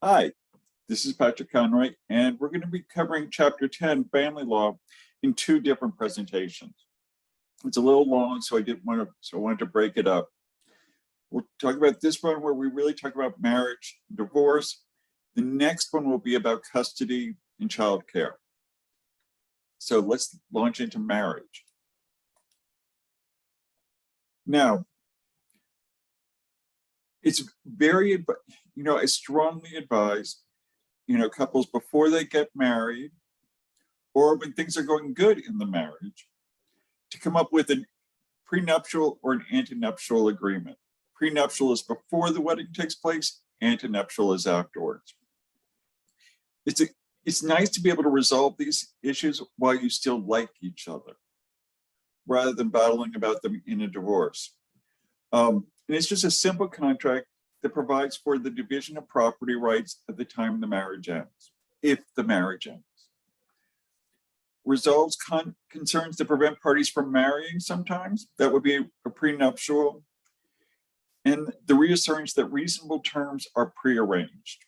Hi, this is Patrick Conroy, and we're going to be covering Chapter 10, Family Law, in two different presentations. It's a little long, so I wanted to break it up. We'll talk about this one where we really talk about marriage, divorce. The next one will be about custody and child care. So let's launch into marriage. Now, it's very, I strongly advise, couples before they get married or when things are going good in the marriage to come up with a prenuptial or an antenuptial agreement. Prenuptial is before the wedding takes place, antenuptial is afterwards. It's nice to be able to resolve these issues while you still like each other, rather than battling about them in a divorce. And it's just a simple contract that provides for the division of property rights at the time the marriage ends, if the marriage ends. Resolves concerns that prevent parties from marrying sometimes. That would be a prenuptial. And the reassurance that reasonable terms are prearranged.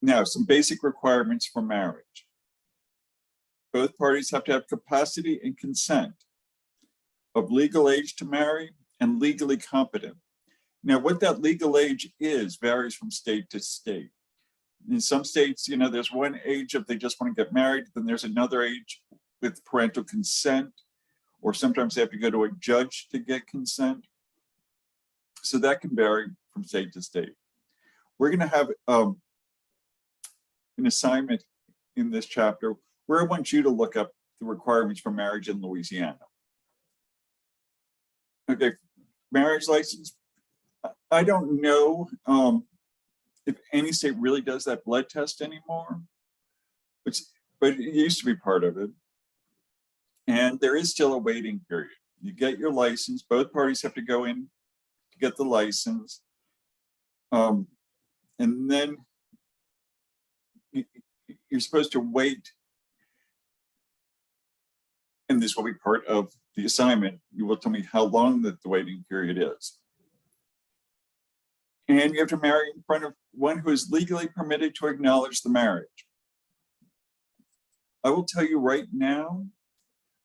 Now, some basic requirements for marriage. Both parties have to have capacity and consent, of legal age to marry, and legally competent. Now, what that legal age is varies from state to state. In some states, there's one age if they just want to get married, then there's another age with parental consent, or sometimes they have to go to a judge to get consent. So that can vary from state to state. We're going to have an assignment in this chapter where I want you to look up the requirements for marriage in Louisiana. Okay, marriage license. I don't know if any state really does that blood test anymore, but it used to be part of it. And there is still a waiting period. You get your license, both parties have to go in to get the license. And then you're supposed to wait. And this will be part of the assignment. You will tell me how long the waiting period is. And you have to marry in front of one who is legally permitted to acknowledge the marriage. I will tell you right now,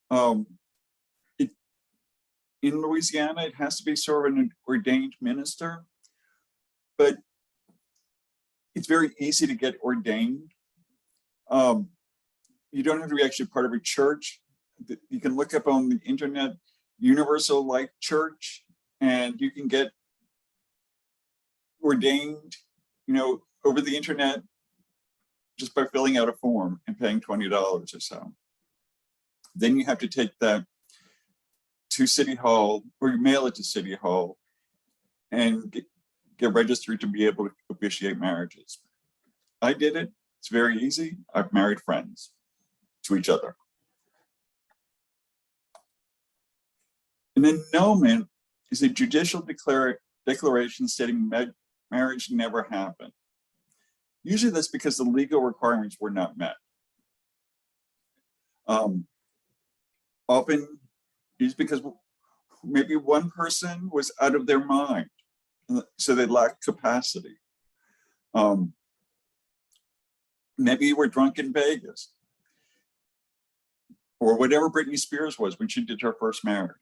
in Louisiana, it has to be sort of an ordained minister, but it's very easy to get ordained. You don't have to be actually part of a church. You can look up on the internet, Universal Life Church, and you can get ordained, over the internet just by filling out a form and paying $20 or so. Then you have to take that to City Hall, or you mail it to City Hall and get registered to be able to officiate marriages. I did it. It's very easy. I've married friends to each other. An annulment is a judicial declaration stating marriage never happened. Usually that's because the legal requirements were not met. Often it's because maybe one person was out of their mind, so they lacked capacity. Maybe you were drunk in Vegas, or whatever Britney Spears was when she did her first marriage.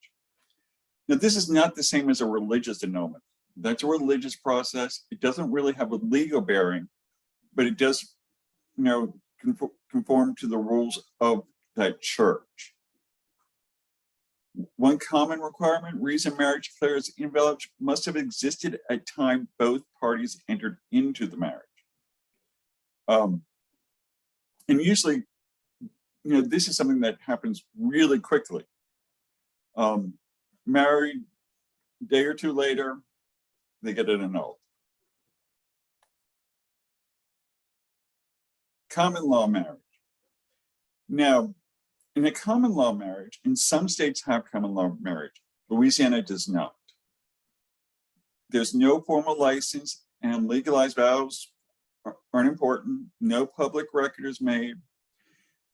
Now, this is not the same as a religious annulment. That's a religious process. It doesn't really have a legal bearing, but it does, conform to the rules of that church. One common requirement, reason marriage declares invalid, must have existed at time both parties entered into the marriage. And usually, this is something that happens really quickly. Married, a day or two later, they get it annulled. Common law marriage. Now, in a common law marriage, and some states have common law marriage, Louisiana does not. There's no formal license, and legalized vows aren't important. No public record is made.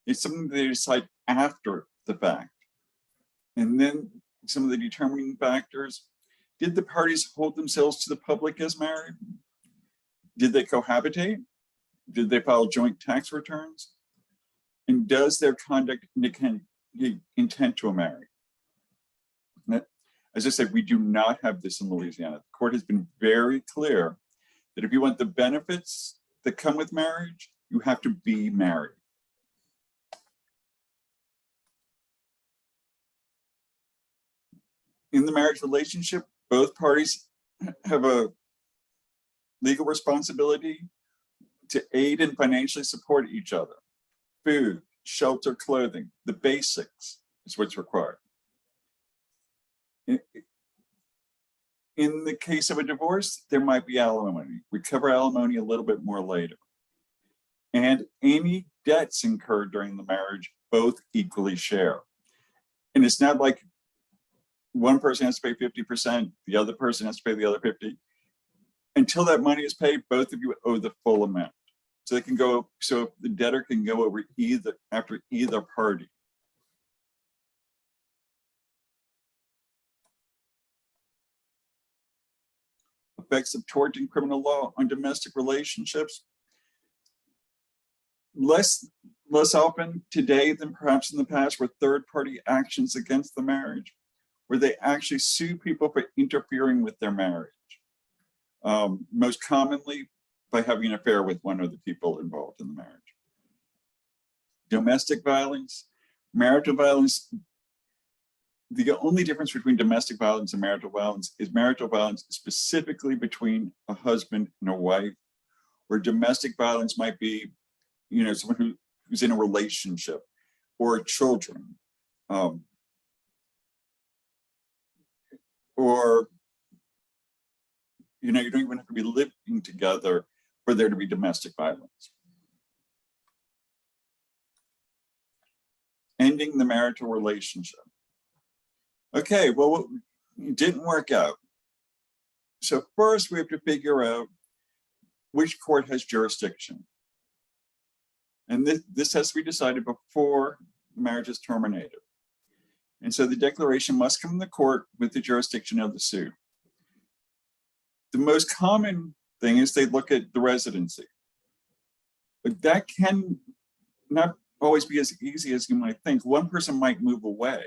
It's something they decide after the fact. And then some of the determining factors Did the parties hold themselves to the public as married? Did they cohabitate? Did they file joint tax returns? And does their conduct indicate intent to marry? As I said, we do not have this in Louisiana. The court has been very clear that if you want the benefits that come with marriage, you have to be married. In the marriage relationship, both parties have a legal responsibility to aid and financially support each other. Food, shelter, clothing, the basics is what's required. In the case of a divorce, there might be alimony. We cover alimony a little bit more later. And any debts incurred during the marriage, both equally share. And it's not like one person has to pay 50%, the other person has to pay the other 50%. Until that money is paid, both of you owe the full amount. So they can go, so the debtor can go over after either party. Effects of tort and criminal law on domestic relationships. Less often today than perhaps in the past were third-party actions against the marriage, where they actually sue people for interfering with their marriage. Most commonly by having an affair with one of the people involved in the marriage. Domestic violence, marital violence. The only difference between domestic violence and marital violence is marital violence specifically between a husband and a wife, where domestic violence might be, someone who's in a relationship or children, or you don't even have to be living together for there to be domestic violence. Ending the marital relationship. Okay, well, it didn't work out. So first we have to figure out which court has jurisdiction. And this has to be decided before the marriage is terminated. And so the declaration must come from the court with the jurisdiction of the suit. The most common thing is they look at the residency. But that can not always be as easy as you might think. One person might move away,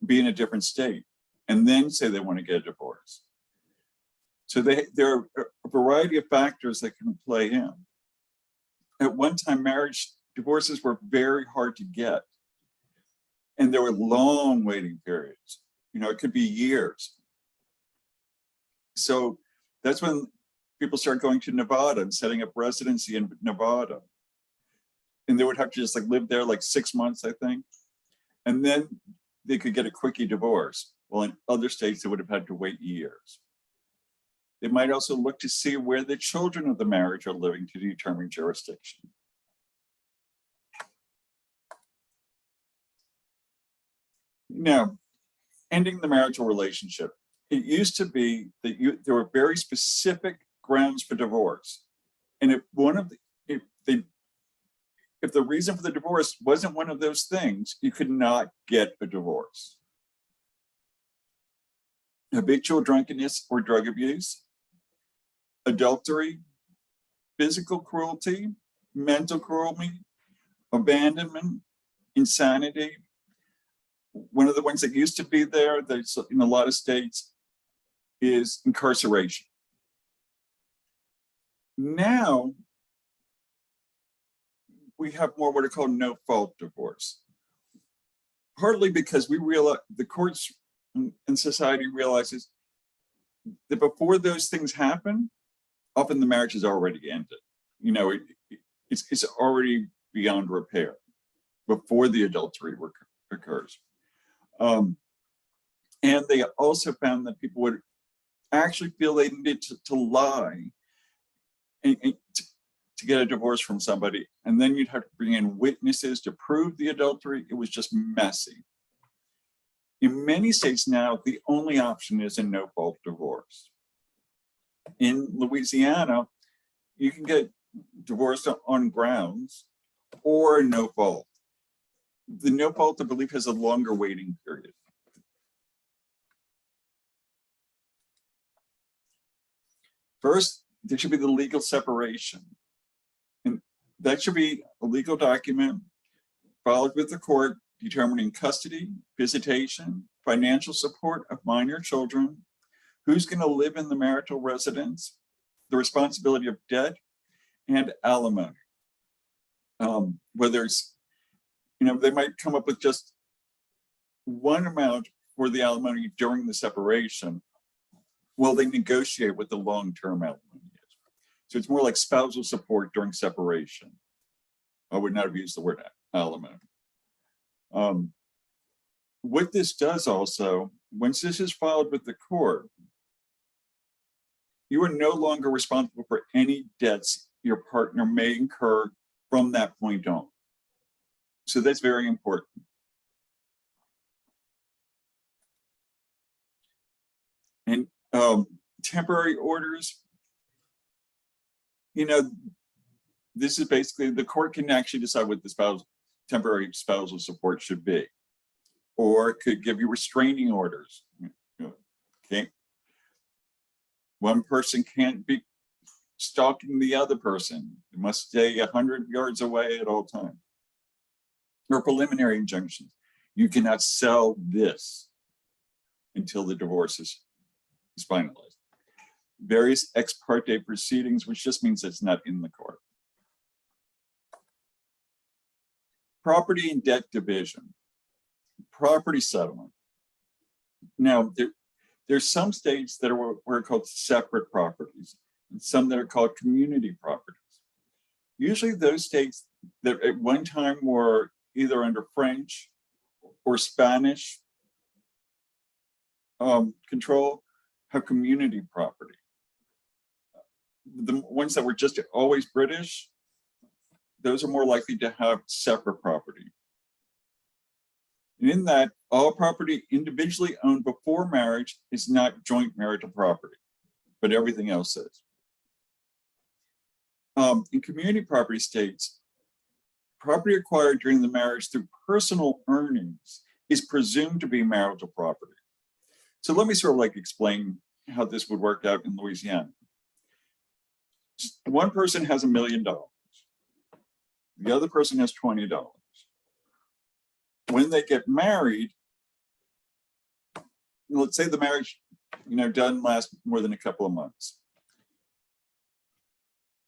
be in a different state, and then say they want to get a divorce. So there are a variety of factors that can play in. At one time, divorces were very hard to get. And there were long waiting periods. It could be years. So that's when people started going to Nevada and setting up residency in Nevada. And they would have to just live there 6 months, I think. And then they could get a quickie divorce. Well, in other states, they would have had to wait years. They might also look to see where the children of the marriage are living to determine jurisdiction. Now, ending the marital relationship. It used to be that there were very specific grounds for divorce. And if the reason for the divorce wasn't one of those things, you could not get a divorce. Habitual drunkenness or drug abuse, adultery, physical cruelty, mental cruelty, abandonment, insanity. One of the ones that used to be there, that's in a lot of states, is incarceration. Now, we have more what are called no-fault divorce. Partly because we realize, the courts and society realizes that before those things happen, often the marriage is already ended. It's already beyond repair before the adultery occurs. And they also found that people would actually feel they needed to lie and to get a divorce from somebody. And then you'd have to bring in witnesses to prove the adultery. It was just messy. In many states now, the only option is a no-fault divorce. In Louisiana, you can get divorced on grounds or no fault. The no fault, I believe, has a longer waiting period. First, there should be the legal separation. And that should be a legal document filed with the court determining custody, visitation, financial support of minor children, who's going to live in the marital residence, the responsibility of debt, and alimony. Whether it's, they might come up with just one amount for the alimony during the separation while they negotiate what the long-term alimony is. So it's more like spousal support during separation. I would not have used the word alimony. What this does also, once this is filed with the court, you are no longer responsible for any debts your partner may incur from that point on. So that's very important. And temporary orders, this is basically, the court can actually decide what the temporary spousal support should be, or it could give you restraining orders. Okay. One person can't be stalking the other person. It must stay 100 yards away at all times. Or preliminary injunctions. You cannot sell this until the divorce is finalized. Various ex parte proceedings, which just means it's not in the court. Property and debt division. Property settlement. Now, there's some states that are called separate properties, and some that are called community properties. Usually those states that at one time were either under French or Spanish control have community property. The ones that were just always British, those are more likely to have separate property. And in that, all property individually owned before marriage is not joint marital property, but everything else is. In community property states, property acquired during the marriage through personal earnings is presumed to be marital property. So let me sort of like explain how this would work out in Louisiana. One person has $1 million. The other person has $20. When they get married, let's say the marriage, doesn't last more than a couple of months.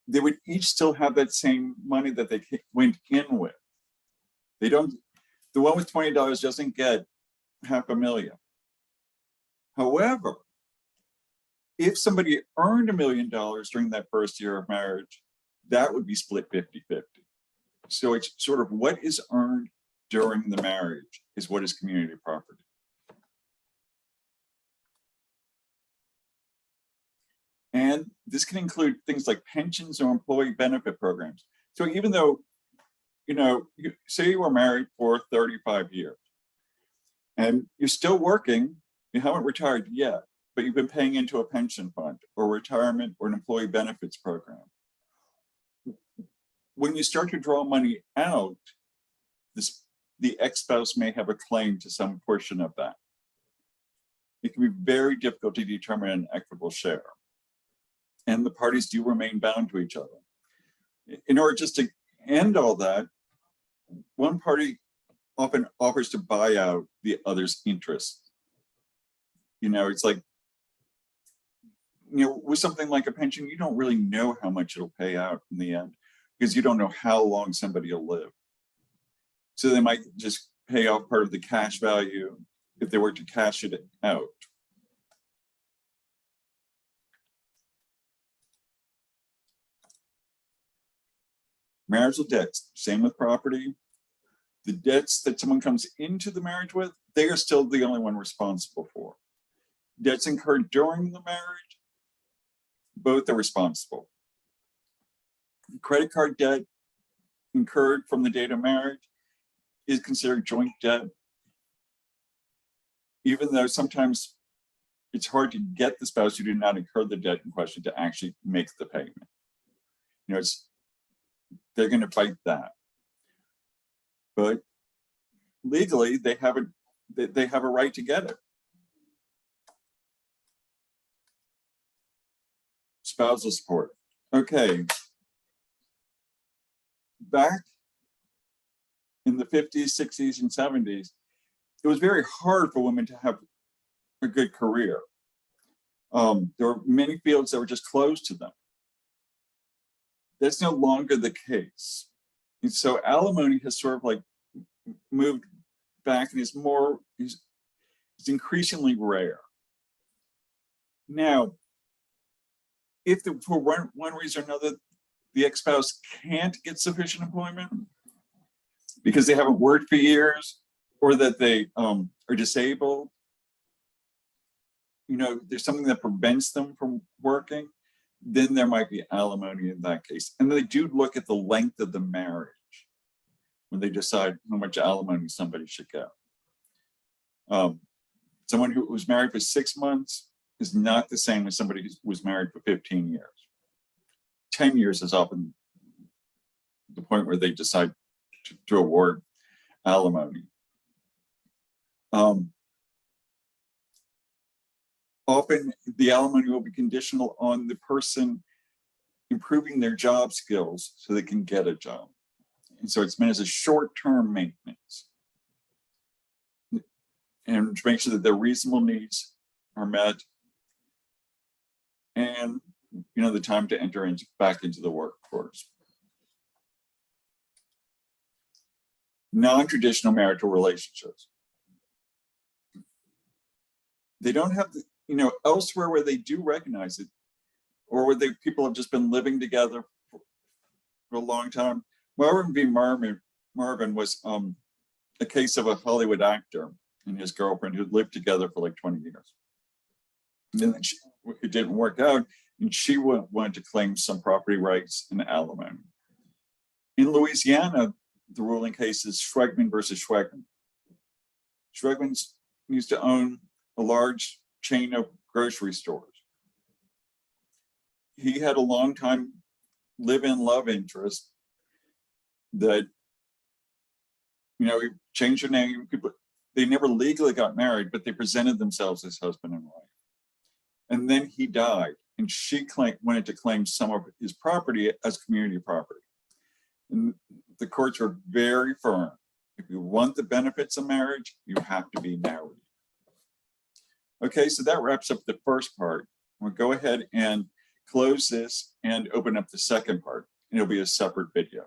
They would each still have that same money that they went in with. The one with $20 doesn't get $500,000. However, if somebody earned $1 million during that first year of marriage, that would be split 50-50. So it's sort of what is earned during the marriage is what is community property. And this can include things like pensions or employee benefit programs. So even though, say you were married for 35 years and you're still working, you haven't retired yet, but you've been paying into a pension fund or retirement or an employee benefits program. When you start to draw money out, the ex-spouse may have a claim to some portion of that. It can be very difficult to determine an equitable share. And the parties do remain bound to each other. In order just to end all that, one party often offers to buy out the other's interest. It's like, with something like a pension, you don't really know how much it'll pay out in the end because you don't know how long somebody will live. So they might just pay off part of the cash value if they were to cash it out. Marital debts, same with property. The debts that someone comes into the marriage with, they are still the only one responsible for. Debts incurred during the marriage, both are responsible. Credit card debt incurred from the date of marriage is considered joint debt, even though sometimes it's hard to get the spouse who did not incur the debt in question to actually make the payment. They're going to fight that. But legally, they have a right to get it. Spousal support. Okay. Back in the 50s, 60s, and 70s, it was very hard for women to have a good career. There were many fields that were just closed to them. That's no longer the case. And so alimony has sort of like moved back and is increasingly rare. Now, if for one reason or another, the ex-spouse can't get sufficient employment because they haven't worked for years, or that they are disabled, there's something that prevents them from working, then there might be alimony in that case. And they do look at the length of the marriage when they decide how much alimony somebody should get. Someone who was married for 6 months is not the same as somebody who was married for 15 years. 10 years is often the point where they decide to award alimony. Often the alimony will be conditional on the person improving their job skills so they can get a job. And so it's meant as a short-term maintenance, and to make sure that their reasonable needs are met, and the time to enter back into the workforce. Non-traditional marital relationships. They don't have the, elsewhere where they do recognize it, or where people have just been living together for a long time. Marvin v. Marvin was a case of a Hollywood actor and his girlfriend who lived together for like 20 years. And then it didn't work out, and she wanted to claim some property rights and alimony. In Louisiana, the ruling case is Schwegman versus Schwegman. Schwegman used to own a large chain of grocery stores. He had a long time live-in love interest that, he changed her name. They never legally got married, but they presented themselves as husband and wife. And then he died, and she wanted to claim some of his property as community property. And the courts were very firm. If you want the benefits of marriage, you have to be married. Okay, so that wraps up the first part. We'll go ahead and close this and open up the second part, and it'll be a separate video.